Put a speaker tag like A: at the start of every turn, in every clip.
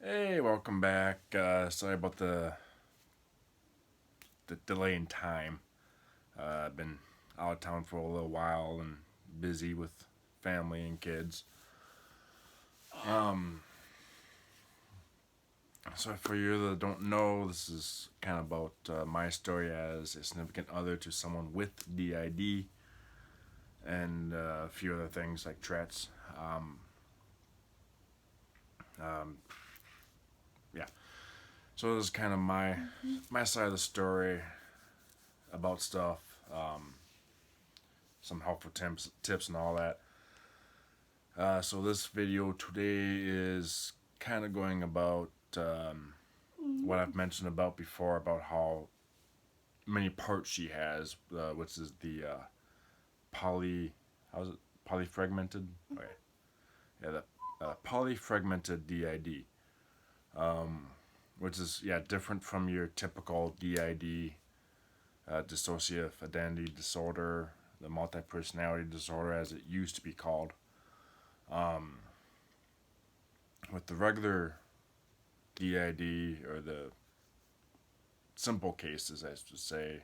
A: Hey, welcome back. Sorry about the delay in time. I've been out of town for a little while and busy with family and kids. Um, so for you that don't know, this is kind of about my story as a significant other to someone with DID and a few other things like Tourette's. Um, yeah. So this is kind of my side of the story about stuff. Some helpful tips and all that. So this video today is kind of going about what I've mentioned about before about how many parts she has, which is the how's it, polyfragmented? Okay, yeah, the polyfragmented DID, which is different from your typical DID, dissociative identity disorder, the multi-personality disorder as it used to be called. With the regular DID or the simple cases, I should say,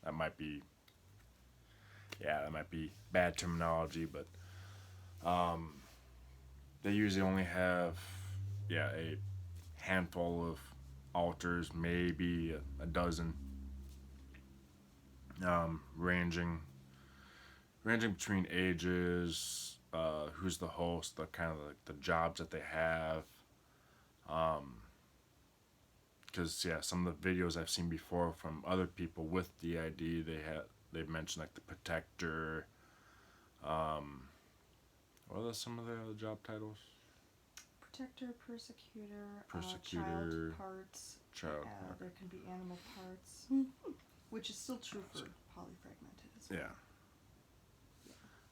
A: that might be bad terminology, but they usually only have a handful of alters, maybe a dozen, ranging between ages, who's the host, the kind of like the jobs that they have. Because some of the videos I've seen before from other people with DID, they've mentioned like the protector. What are some of the other job titles?
B: Protector, persecutor,
A: Persecutor,
B: child parts.
A: child.
B: There can be animal parts, which is still true for polyfragmented as well.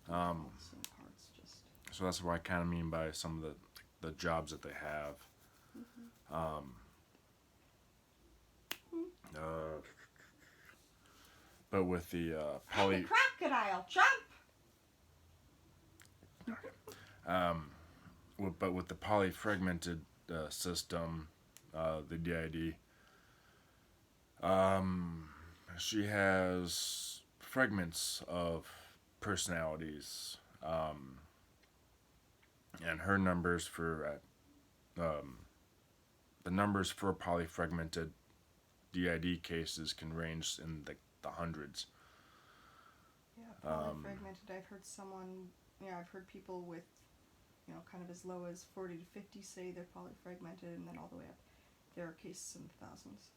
B: Same parts, just.
A: So that's what I kind of mean by some of the jobs that they have. But with the
B: The crocodile jump.
A: but with the polyfragmented system, the DID, she has fragments of personalities, and her numbers for the numbers for polyfragmented DID cases can range in the hundreds.
B: Yeah, polyfragmented. I've heard people with, kind of as low as 40 to 50 say they're polyfragmented, and then all the way up. There are cases in the thousands.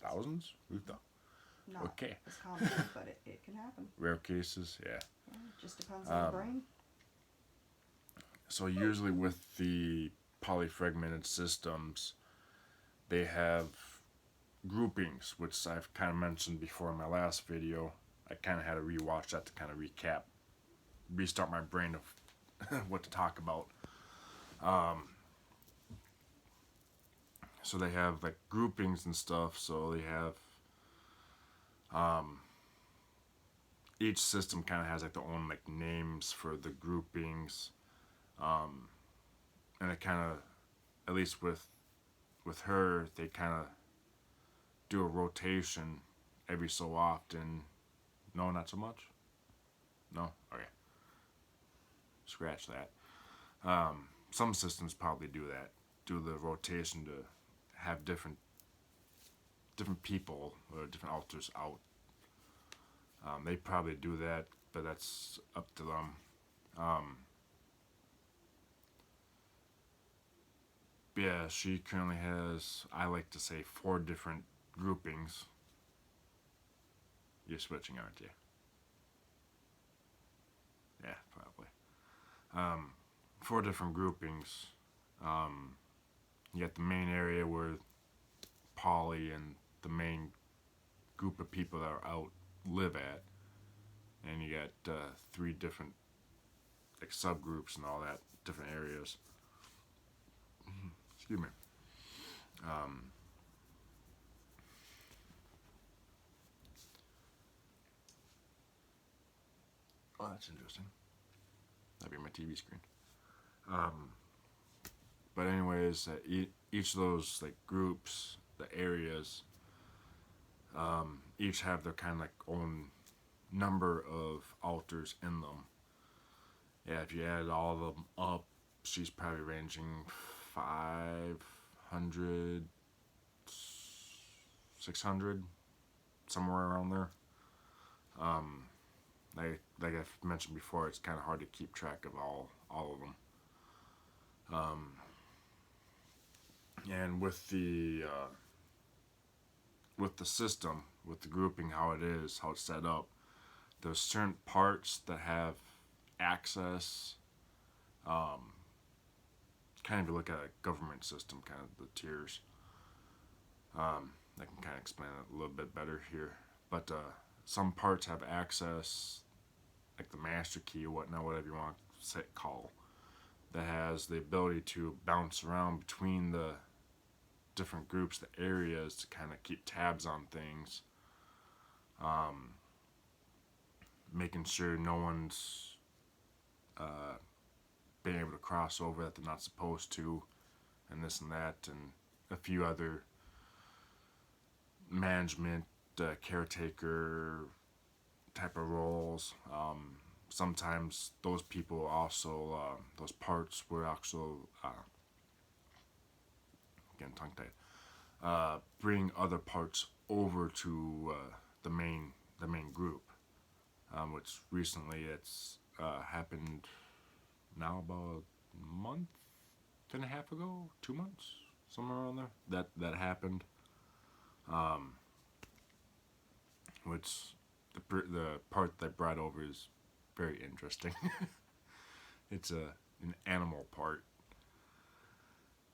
A: Thousands? Who thought?
B: Not
A: Okay.
B: as common, but it can happen.
A: Rare cases, yeah.
B: Yeah, it just depends on the brain.
A: So usually with the polyfragmented systems, they have groupings, which I've kind of mentioned before in my last video. I kind of had to rewatch that to kind of restart my brain of what to talk about. So they have like groupings and stuff. So they have each system kind of has like their own like names for the groupings, and it kind of, at least with her, they kind of do a rotation every so often. No, not so much. No, okay. Scratch that. Some systems probably do that. Do the rotation to have different people or different alters out. They probably do that, but that's up to them. Yeah, she currently has, I like to say, 4 different groupings. You're switching, aren't you? Yeah, probably. 4 different groupings. You got the main area where Polly and the main group of people that are out live at, and you got 3 different like subgroups and all that, different areas. Excuse me. Oh, that's interesting. That'd be my TV screen. But anyways, is that each of those like groups, the areas, each have their kind of like own number of altars in them. Yeah, if you add all of them up, she's probably ranging 500, 600, somewhere around there. Like I've mentioned before, it's kind of hard to keep track of all of them. And with the system, with the grouping, how it is, how it's set up, there's certain parts that have access. Kind of look at a government system, kind of the tiers. I can kind of explain it a little bit better here. But some parts have access, like the master key or whatnot, whatever you want to call, that has the ability to bounce around between the different groups, the areas, to kind of keep tabs on things. Making sure no one's being able to cross over that they're not supposed to, and this and that, and a few other management, caretaker type of roles. Sometimes those people also, those parts were also, getting tongue tied, bring other parts over to the main group, which recently it's happened now about a month and a half ago, 2 months, somewhere around there. That happened, which the part that brought over is very interesting. It's an animal part,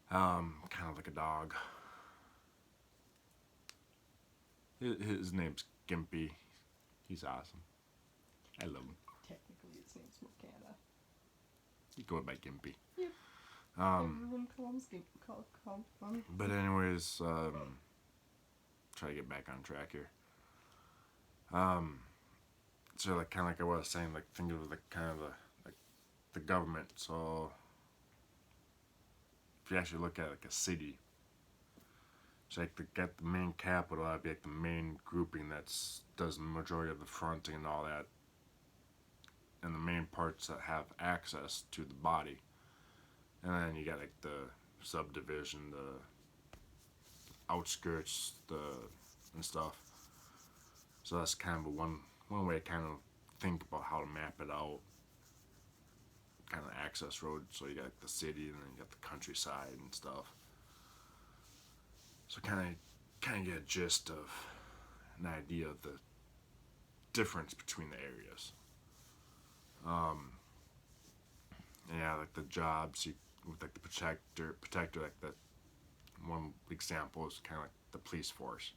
A: kind of like a dog. His name's Gimpy. He's awesome. I love him.
B: Technically, its name's Morgana.
A: You go by Gimpy.
B: Yep. Everyone calls him.
A: But anyways, try to get back on track here. So like kind of like I was saying, like think of like kind of the government. So if you actually look at like a city, it's like get the main capital, that'd be like the main grouping does the majority of the fronting and all that, and the main parts that have access to the body. And then you got like the subdivision, the outskirts, and stuff. So that's kind of one way to kind of think about how to map it out. Kind of access road. So you got like the city, and then you got the countryside and stuff. So kind of get a gist of an idea of the difference between the areas. Yeah, like the jobs, with like the protector, like that one example is kind of like the police force.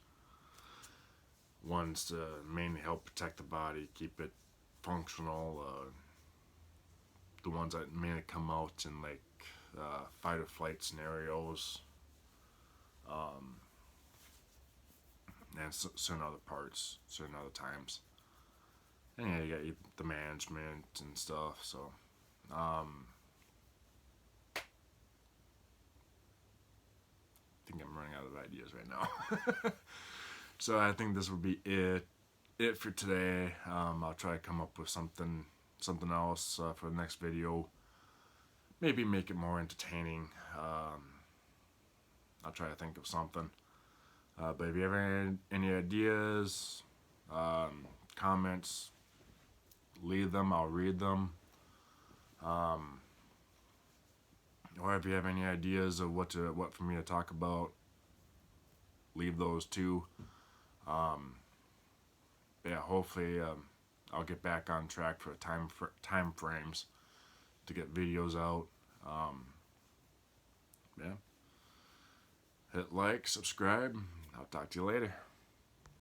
A: One's to mainly help protect the body, keep it functional. The ones that mainly come out in like fight or flight scenarios, and certain other parts, certain other times. And yeah, you got the management and stuff. So, I think I'm running out of ideas right now. So I think this will be it for today. I'll try to come up with something else for the next video. Maybe make it more entertaining. I'll try to think of something. But if you have any ideas, comments, leave them. I'll read them. Or if you have any ideas of what for me to talk about, leave those too. Yeah, hopefully I'll get back on track for time frames to get videos out. Yeah. Hit like, subscribe. I'll talk to you later.